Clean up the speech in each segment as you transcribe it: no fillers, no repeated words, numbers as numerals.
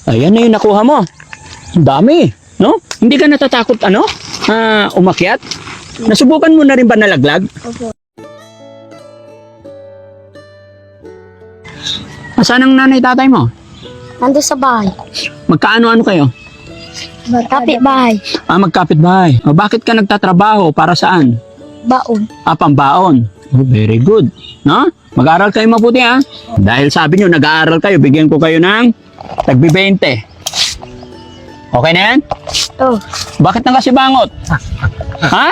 Ayan na yung nakuha mo. Ang dami, no? Hindi ka natatakot, umakyat? Nasubukan mo na rin ba nalaglag? Opo. Saan ang nanay tatay mo? Nandun sa bahay. Magkaano-ano kayo? Kapit bahay. Magkapit-bahay. O, bakit ka nagtatrabaho? Para saan? Baon. Pambaon. Oh, very good. No? Mag-aaral kayo mabuti, ha? Dahil sabi nyo, nag-aaral kayo, bigyan ko kayo ng tagbi-20. Okay na yan? Oh. Bakit nang kasi bangot? Ha?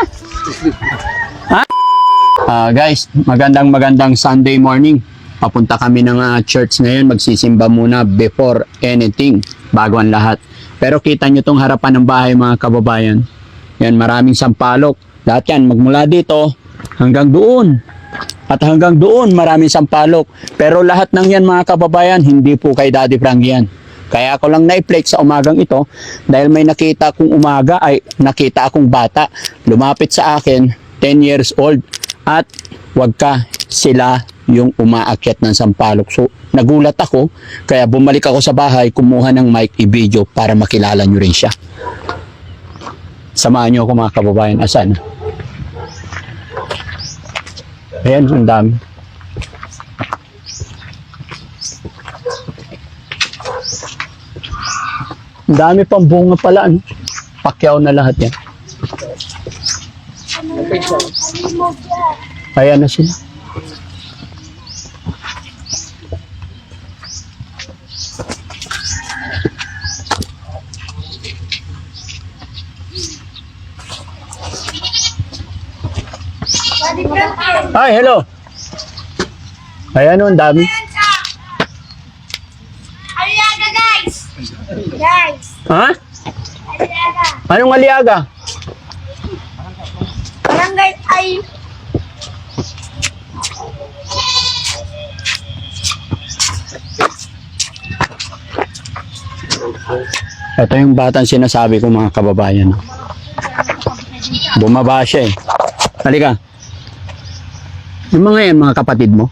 Ha? Guys, magandang Sunday morning. Papunta kami ng church ngayon. Magsisimba muna before anything. Bago ang lahat. Pero kita nyo tong harapan ng bahay, mga kababayan. Yan, maraming sampalok. Lahat yan, magmula dito hanggang doon. At hanggang doon, maraming sampalok. Pero lahat ng yan, mga kababayan, hindi po kay Daddy Frankie yan. Kaya ako lang na-flex sa umagang ito dahil may nakita akong bata lumapit sa akin, 10 years old, at wag ka, sila yung umaakyat ng sampalok. So nagulat ako, kaya bumalik ako sa bahay, kumuha ng mic, i-video para makilala nyo rin siya. Samahan nyo ako, mga kababayan. Asan? Ayan, ang dami. Ang dami pang bunga pala, ano? Pakyaw na lahat yan. Ayan na sila. Ay, hello. Ayan o, ang dami. Aliaga, guys! Guys! Ha? Aliaga! Anong aliaga? Barangay ay... Ito yung batang sinasabi ko, mga kababayan. Bumaba siya eh. Halika. Yung mga yan, mga kapatid mo?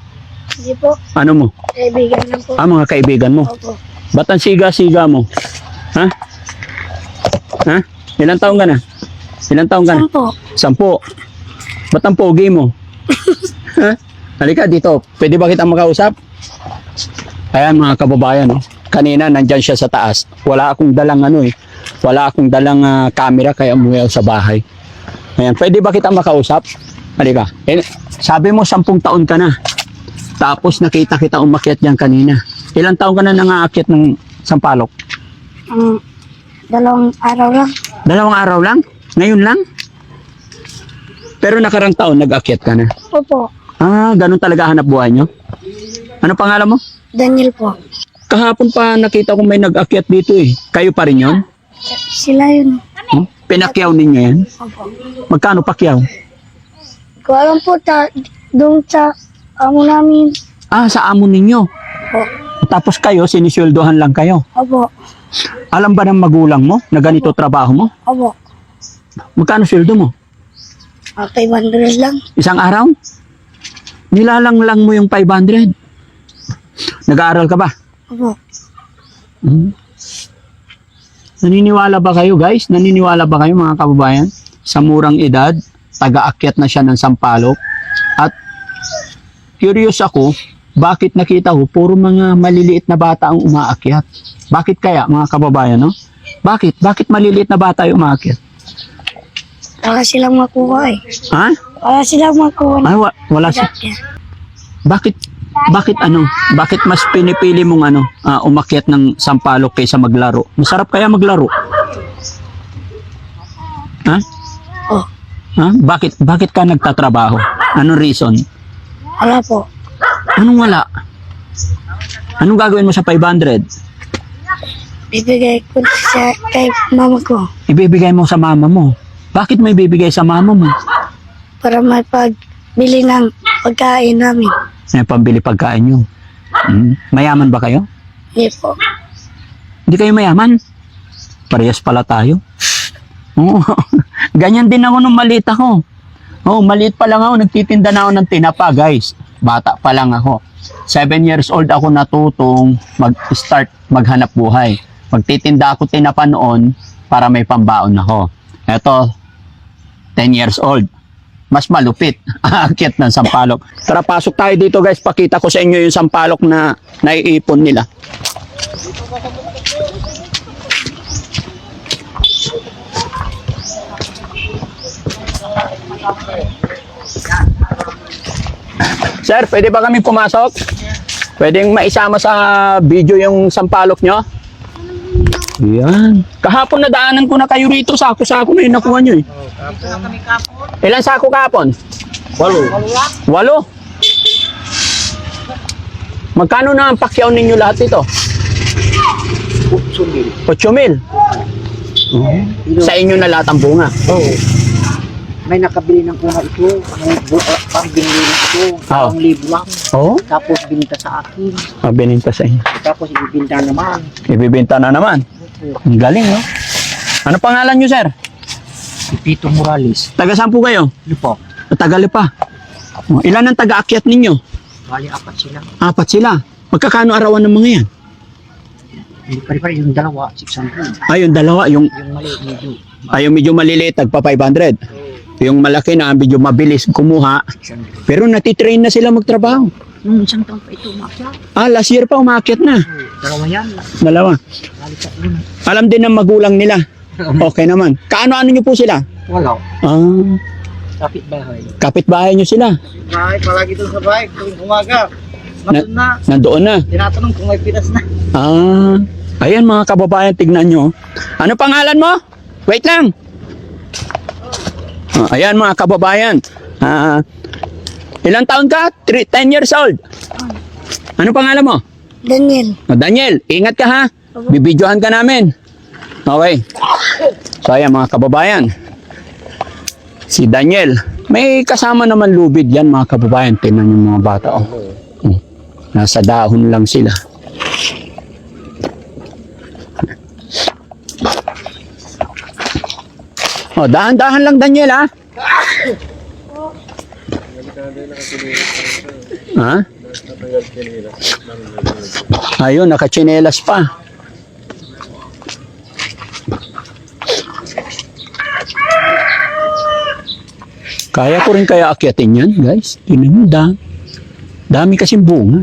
Hindi po. Ano mo? Kaibigan lang po. Mga kaibigan mo? Opo. Ba't ang siga-siga mo? Ha? Ha? Ilang taong ka na? Ilang taong ka na? 10. 10. Ba't ang pogi mo? Ha? Halika dito. Pwede ba kitang makausap? Ayan, mga kababayan. Oh. Kanina nandyan siya sa taas. Wala akong dalang Wala akong dalang camera, kaya umuwi ako sa bahay. Ayan, pwede ba kitang makausap? Halika. Sabi mo 10 taon ka na. Tapos nakita kita umakyat diyan kanina. Ilang taon ka na nangaakyat ng sampalok? 2 araw lang. 2 araw lang? Ngayon lang? Pero nakarang taon nag-akyat ka na. Opo. Ganun talaga hanap buhay nyo? Ano pangalan mo? Daniel po. Kahapon pa nakita ko may nag-akyat dito eh. Kayo pa rin yun? Sila yun. Pinakyaw ninyo yan? Opo. Magkano pakyaw? Ko alam po, doon sa amo namin. Sa amo ninyo. Opo. Tapos kayo, sinisweldohan lang kayo. Opo. Alam ba ng magulang mo na ganito trabaho mo? Opo. Magkano sweldo mo? 500 lang. Isang araw? Nilalang lang mo yung 500. Nag-aaral ka ba? Opo. Naniniwala ba kayo, guys? Naniniwala ba kayo, mga kababayan? Sa murang edad, taga-akyat na siya ng sampalok. At curious ako, bakit nakita ko puro mga maliliit na bata ang umaakyat? Bakit kaya, mga kababayan, no? Bakit? Bakit maliliit na bata yung umaakyat? Wala silang makuha eh. Ha? Wala silang makuha. Wala siya. Bakit mas pinipili mong umakyat ng sampalok kaysa maglaro? Masarap kaya maglaro? Ha? Oh. Ha? Bakit ka nagtatrabaho? Anong reason? Wala po. Anong wala? Anong gagawin mo sa 500? Bibigay ko kay mama ko. Ibibigay mo sa mama mo. Bakit mo ibibigay sa mama mo? Para may pagbili ng pagkain namin. Pambili pagkain nyo. Mayaman ba kayo? Hindi po. Hindi kayo mayaman? Parehas pala tayo. Oo. Ganyan din ako nung maliit ako. Maliit pa lang ako. Nagtitinda na ako ng tinapa, guys. Bata pa lang ako. 7 years old ako natutong mag-start maghanap buhay. Magtitinda ako tinapa noon para may pambaon ako. Eto, 10 years old. Mas malupit. Aakyat ng sampalok. Tara, pasok tayo dito guys. Pakita ko sa inyo yung sampalok na naiipon nila. Sir, pwede ba kami pumasok? Pwedeng maisama sa video yung sampalok nyo? Yan. Kahapon nadaanan ko na kayo rito. Sako-sako na yung nakuha nyo eh. Ilan sako kahapon? 8. 8? Magkano na ang pakyaw ninyo lahat ito? 8,000. 8,000? Sa inyo na lahat ang bunga? Oo. May nakabili ng bunga ito. Parang binili na ito. Parang libo lang. Oo? Tapos binita sa akin. Bininta sa inyo. Tapos ibibinta naman. Ibibenta na naman. Ang galing, no? Ano pangalan nyo, sir? Si Pito Morales. Taga saan po kayo? Lipo. Taga-Lipa. Ilan ang taga-akyat ninyo? Bali, 4 sila. 4 sila. Magkakano arawan ng mga yan? Hindi pa rin yung dalawa, 600. Yung dalawa. Yung Yung mali, medyo. medyo maliliit, tagpa 500. Yung malaki na, medyo mabilis kumuha. 600. Pero natitrain na sila magtrabaho. Nung isang taon pa ito, umakyat. Last year pa umakyat na. Dalawa yan. Dalawa. Bali ka yun. Alam din ng magulang nila. Okay naman. Kaano-ano nyo po sila? Wala. Kapit bahay. Kapitbahay nyo sila. Bahay, palagi doon sa bahay. Tuwing umaga. Matun na. Nandoon na. Tinatanong kung may pinas na. Ayan mga kababayan, tignan nyo. Ano pangalan mo? Wait lang. Ayan mga kababayan. Ilang taon ka? 10 years old. Ano pangalan mo? Daniel. Daniel, ingat ka ha. Bibidyohan ka namin. Okay. So ayan mga kababayan. Si Daniel. May kasama naman lubid yan mga kababayan. Tingnan yung mga bata. Nasa dahon lang sila. Dahan-dahan lang Daniel ha. Ayun, nakachinelas pa. Kaya ko rin kaya akyatin yan, guys. Tingnan mo, dami kasing bunga.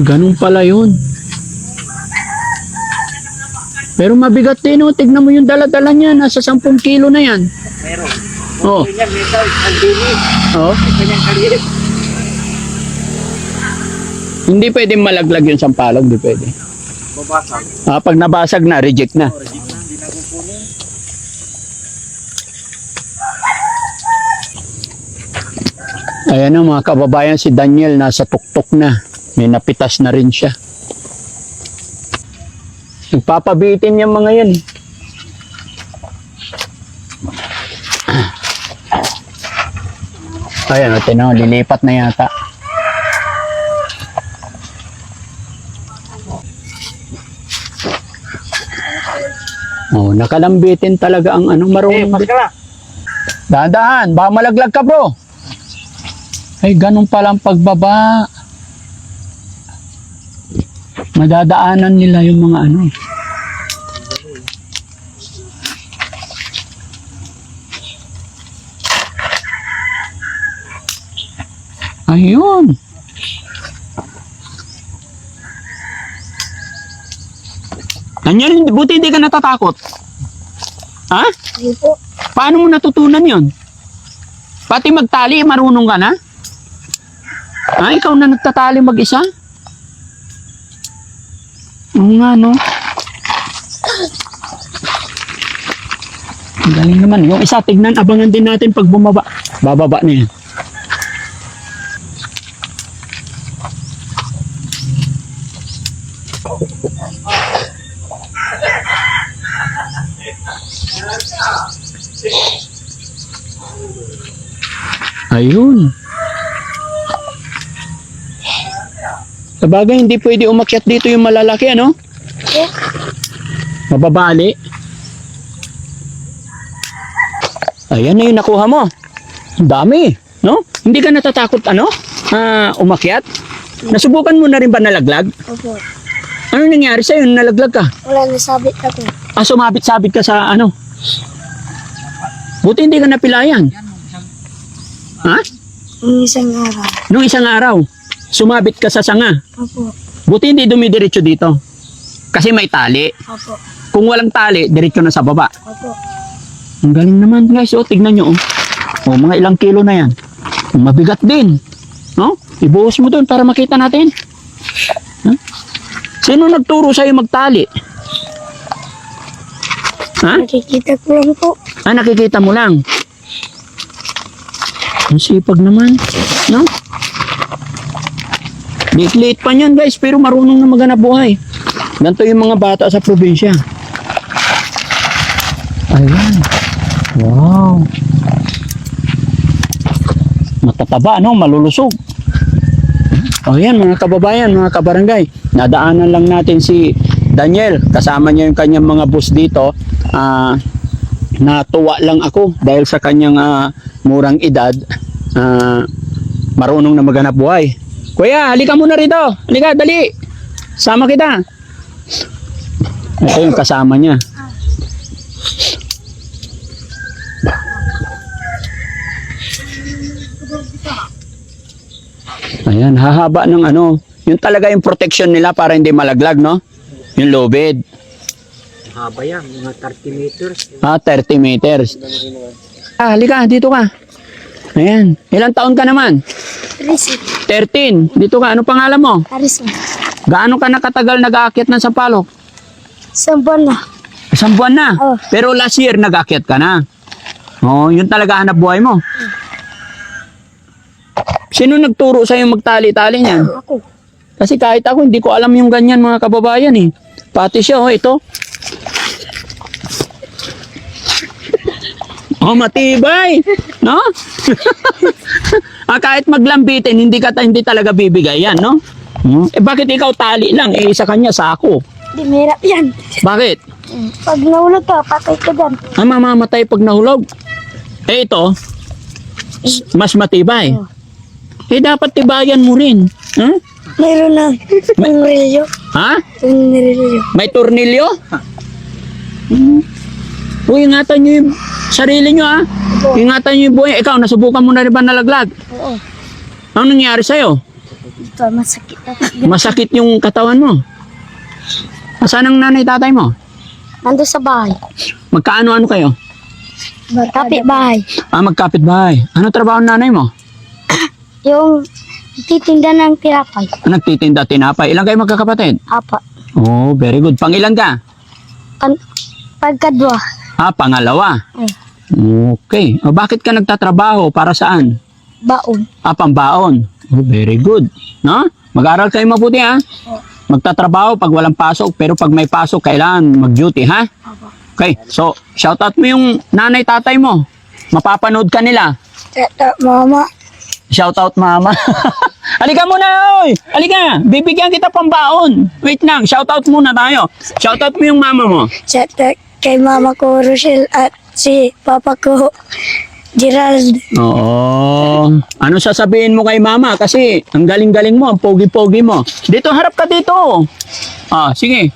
Ganun pala yun. Pero mabigat din, oh. Tignan mo yung dala-dala niya. Nasa 10 kilo na yan. Meron. Oh. Ganyan, metal, ang dinis. Oh. Ganyan kaliit. Hindi pwedeng malaglag yung sampalok. Hindi pwede. Babasag. Pag nabasag na, reject na. Hindi na kukunin. Ayan na mga kababayan, si Daniel nasa tuktok na. May napitas na rin siya. Nagpapabitin yung mga yan. Ayan, tinan, lilipat na yata. Nakalambitin talaga ang marunong. Pagkala. Dahan-dahan, baka malaglag ka bro. Ay, ganun palang pagbaba. Madadaanan nila yung mga Ayun. Daniel, buti hindi ka natatakot. Ha? Hindi po. Paano mo natutunan yon? Pati magtali, marunong ka na? Ikaw na nagtatali mag-isa? Oo nga, no? Ang galing naman. Yung isa, tignan, abangan din natin pag bumaba. Bababa na yan. Ayun. Sabagay, hindi pwede umakyat dito yung malalaki, ano? Mababali. Ayan na yung nakuha mo. Ang dami, no? Hindi ka natatakot, umakyat? Nasubukan mo na rin ba nalaglag? Opo. Ano nangyari sa'yo? Nalaglag ka? Wala nasabit ako. Sumabit-sabit ka sa Buti hindi ka napilayan. Ha? Yung isang araw. Nung isang araw, sumabit ka sa sanga. Opo. Buti hindi dumidiretso dito. Kasi may tali. Opo. Kung walang tali, diretso na sa baba. Opo. Ang galing naman guys. Tignan nyo. Mga ilang kilo na yan. Mabigat din. No? Ibuhos mo doon para makita natin. Ha? Sino nagturo sa'yo magtali? Ha? Nakikita ko lang po. Nakikita mo lang. Ang sipag naman. No? Liit-liit pa niyan guys, pero marunong na maghanap buhay. Ganito yung mga bata sa probinsya. Ayan. Wow. Matataba, malulusog. O yan, mga kababayan, mga kabarangay. Nadaanan lang natin si Daniel. Kasama niya yung kanyang mga bus dito. Natuwa lang ako dahil sa kanyang murang edad. Marunong na maghanap buhay. Kuya, halika muna rito. Halika, dali. Sama kita. Ito yung kasama niya. Ayan, hahaba ng yung talaga yung protection nila para hindi malaglag, no? Yung low bed. Haba yan, mga 30 meters. 30 meters. Halika, dito ka. Ayan, ilang taon ka naman? 13. Dito ka, ano pangalan mo? Harrison. Gaano ka nakatagal nag-aakyat ng Sampaloc? Isang buwan na. Isang buwan na. Oh. Pero last year nag-aakyat ka na. Yun talaga hanap buhay mo. Sino nagturo sa'yo magtali-tali niyan? Ako. Kasi kahit ako, hindi ko alam yung ganyan mga kababayan eh. Pati siya, ito. Matibay. No? Kahit maglambitin, hindi talaga bibigay yan, no? Bakit ikaw tali lang? Sa kanya, sako. Di mahirap yan. Bakit? Pag nahulog ka, patay ka dyan. Mamamatay pag nahulog. Ito, mas matibay. Dapat tibayan mo rin. Ha? Mayroon na tornilyo. Ha? Tornilyo. May tornilyo? Ingatan nyo yung sarili nyo, ha? Ingatan nyo yung buhay. Ikaw, nasubukan mo na rin ba nalaglag? Oo. Ano nangyari sa'yo? Ito, masakit na. Masakit yung katawan mo. Saan ang nanay tatay mo? Nando sa bahay. Magkaano-ano kayo? Kapit bahay. Magkapit bahay. Ano trabaho ng nanay mo? Yung titinda ng tinapay. Nagtitinda tinapay. Ilan kayo magkakapatid? Apa. Oh, very good. Pangilan ka? Pagkadwa. Pangalawa. Ay, Okay. Bakit ka nagtatrabaho? Para saan? baon. Pambaon. Oh, very good. No? Mag-aral kayo mabuti, ha? Magtatrabaho pag walang pasok, pero pag may pasok, kailangan mag-duty, ha? Okay. So, shoutout mo yung nanay, tatay mo. Mapapanood ka nila. Tata, mama. Shoutout mama. Halika muna, oy. Halika. Bibigyan kita pambaon. Wait lang. Shoutout muna tayo. Shoutout mo yung mama mo. Tata, kay mama ko, Rochelle, at si papa ko, Gerald. Oo. Ano sasabihin mo kay mama? Kasi ang galing-galing mo, ang pogi-pogi mo. Dito, harap ka dito. Sige.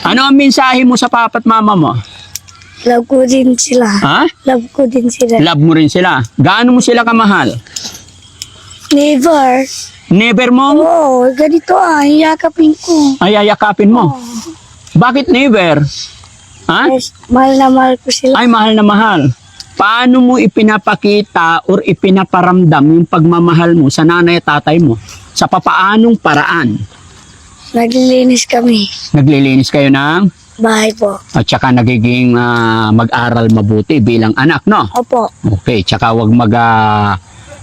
Ano ang mensahe mo sa papa at mama mo? Love ko din sila. Ha? Love ko din sila. Love mo rin sila. Gaano mo sila kamahal? Never. Never mo? Oo, ganito yakapin ko. Ay, ayakapin mo. Bakit never? Ha? Yes, mahal na mahal ko sila. Ay, mahal na mahal. Paano mo ipinapakita or ipinaparamdam yung pagmamahal mo sa nanay at tatay mo? Sa papaanong paraan? Naglilinis kami. Naglilinis kayo ng Bahay po. at saka nagiging mag-aral mabuti bilang anak, no? Opo. Okay, tsaka wag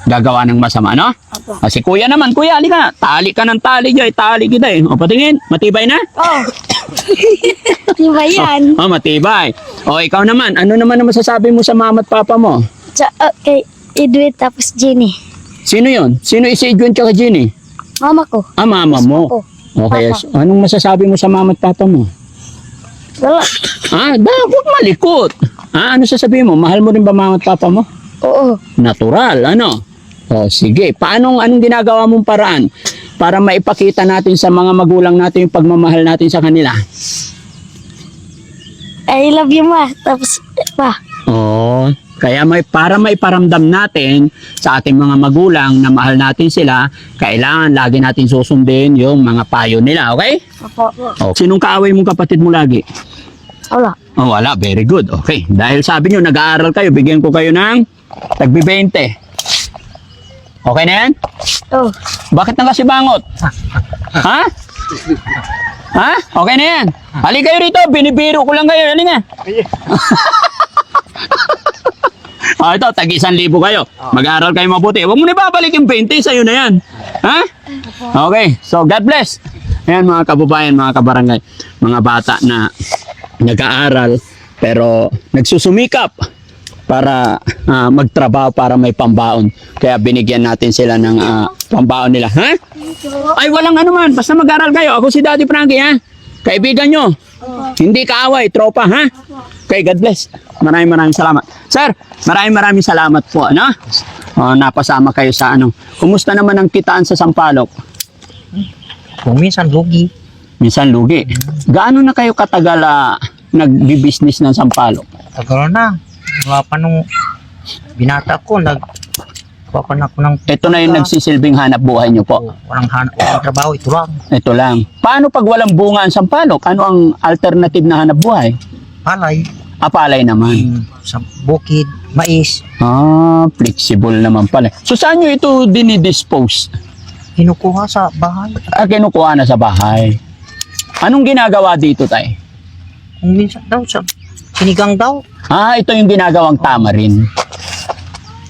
gagawa ng masama, no? Opo. Si kuya naman, kuya, halika. Tali ka ng tali, Joy. Tali kita eh. O, patingin. Matibay na? Oh. Di ba yan? Matibay. O, ikaw naman. Ano naman ang masasabi mo sa mama at papa mo? Kay Edwin tapos Jenny. Sino yon? Sino si Edwin tsaka Jenny? Mama ko. Mama mo. Opo. Okay, Papa. so, anong masasabi mo sa mama at papa mo? Wala. Huwag malikot. Ano sasabihin mo? Mahal mo rin ba mama at papa mo? Oo. Natural, ano? O, sige. Anong ginagawa mong paraan para maipakita natin sa mga magulang natin yung pagmamahal natin sa kanila? I love you, ma. Tapos, pa. Oo. Kaya para maiparamdam natin sa ating mga magulang na mahal natin sila, kailangan lagi natin susundin yung mga payo nila, okay? Opo. O, sinong kaaway mong kapatid mo lagi? Wala. Oh, wala. Very good. Okay. Dahil sabi nyo, nag-aaral kayo, bigyan ko kayo ng tagbi-20. Okay na yan? Oh. Bakit nang kasibangot? Ha? Ha? Okay na yan. Halika kayo rito. Binibiro ko lang kayo. Halika. Ito, tag 1,000 kayo. Mag-aaral kayo mabuti. Huwag mo na babalik yung 20. Sa'yo na yan. Ha? Okay. So, God bless. Ayan mga kababayan, mga kabarangay. Mga bata na nag-aaral pero nagsusumikap para magtrabaho para may pambaon. Kaya binigyan natin sila ng pambaon nila. Ha? Ay, walang anuman. Basta mag-aral kayo. Ako si Daddy Frankie, ha? Kaibigan nyo. Hindi kaaway, tropa, ha? Okay, God bless. Maraming salamat. Sir, maraming salamat po, ano? Napasama kayo sa ano. Kumusta naman ang kitaan sa Sampaloc? Kung minsan lugi. Minsan lugi. Gaano na kayo katagal nagbi-business ng Sampaloc? Tagal na. Wala pa nung binata ko, nagpapan ako ng... Ito na yung nagsisilbing hanap buhay nyo po. Walang trabaho, ito lang. Ito lang. Paano pag walang bunga ang Sampaloc? Ano ang alternative na hanap buhay? Palay. Palay naman. Sa bukid, mais. Flexible naman pala. So saan nyo ito dinidispose? Kinukuha sa bahay. Kinukuha na sa bahay. Anong ginagawa dito, tay? Kung minsan daw, sa sinigang daw. Ito yung ginagawang tamarin.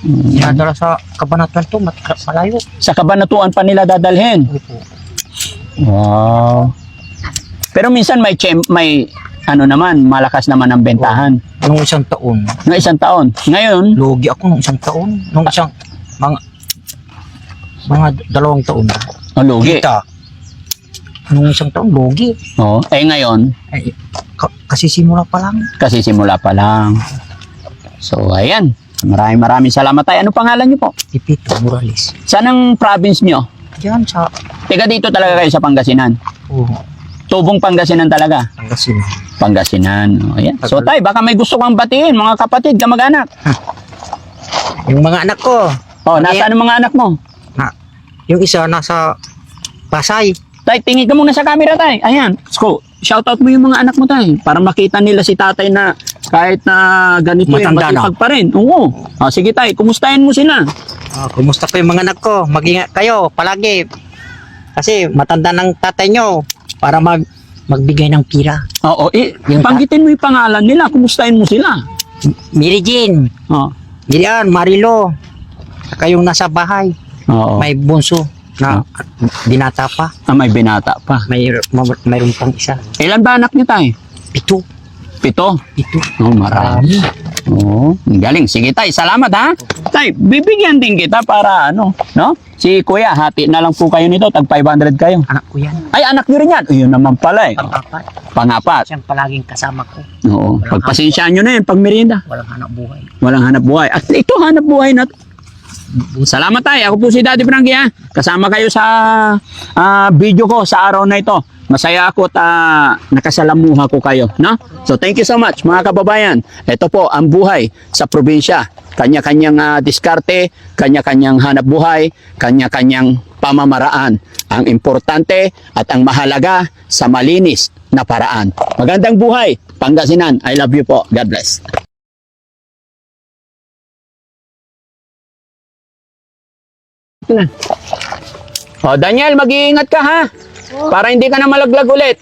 Dinadala sa Kabanatuan to, malayo. Sa Kabanatuan pa nila dadalhin. Opo. Wow. Pero minsan may ano naman, malakas naman ang bentahan. Nung isang taon. Ng isang taon. Ngayon, Lugi ako nung isang taon. Nung isang, mga 2 taon. lugi. Kita. Nung isang taon, lugi. Ngayon, Ay, kasi simula pa lang. kasi simula pa lang. So, ayan. Maraming salamat tayo. Ano pangalan niyo po? Pipito Morales. Saan ang province niyo? Diyan sa, Teka, dito talaga kayo sa Pangasinan. Tubong Pangasinan talaga. Pangasinan. Pangasinan. Ayan. So, tay, baka may gusto kang batiin, mga kapatid, kamag-anak. Yung mga anak ko, Nasaan ang mga anak mo? yung isa nasa Pasay. Tay, tingin ka muna sa camera, tay. Ayan. So, shoutout mo yung mga anak mo, tay. Para makita nila si tatay na kahit na ganito Matanda na. masipag pa rin. Oo. Sige, tay. Kumustahin mo sila. Kumusta po yung mga anak ko? Mag-ingat kayo palagi. Kasi matanda ng tatay nyo para magbigay ng pira. Oo. Yung Panggitin mo yung pangalan nila. Kumustahin mo sila. Mary Jean, Miriam, Marilo. Saka yung nasa bahay. Oo. May bunso na binata pa. May binata pa. Mayroon pang isa. Ilan ba anak niyo, tay? 7. 7. Marami. Ang galing. Sige, tay. Salamat, ha? Tay, bibigyan din kita para no? Si Kuya, hati na lang po kayo nito. Tag 500 kayo. Anak ko yan. Ay, anak niyo rin yan. Yun naman pala, eh. Pang-apat. Pang-apat. Siyang palaging kasama ko. Oo. Pagpasensyaan nyo na yun, pag merienda. Walang hanap buhay. Walang hanap buhay. At ito, hanap buhay na to. Salamat tayo. Ako po si Daddy Frankie, ha. Kasama kayo sa video ko sa araw na ito. Masaya ako at nakasalamuha ko kayo, no? So thank you so much, mga kababayan. Ito po ang buhay sa probinsya. Kanya-kanyang diskarte, kanya-kanyang hanap buhay, kanya-kanyang pamamaraan. Ang importante at ang mahalaga sa malinis na paraan. Magandang buhay, Pangasinan. I love you po. God bless. Daniel, mag-iingat ka, ha? Para hindi ka na malaglag ulit.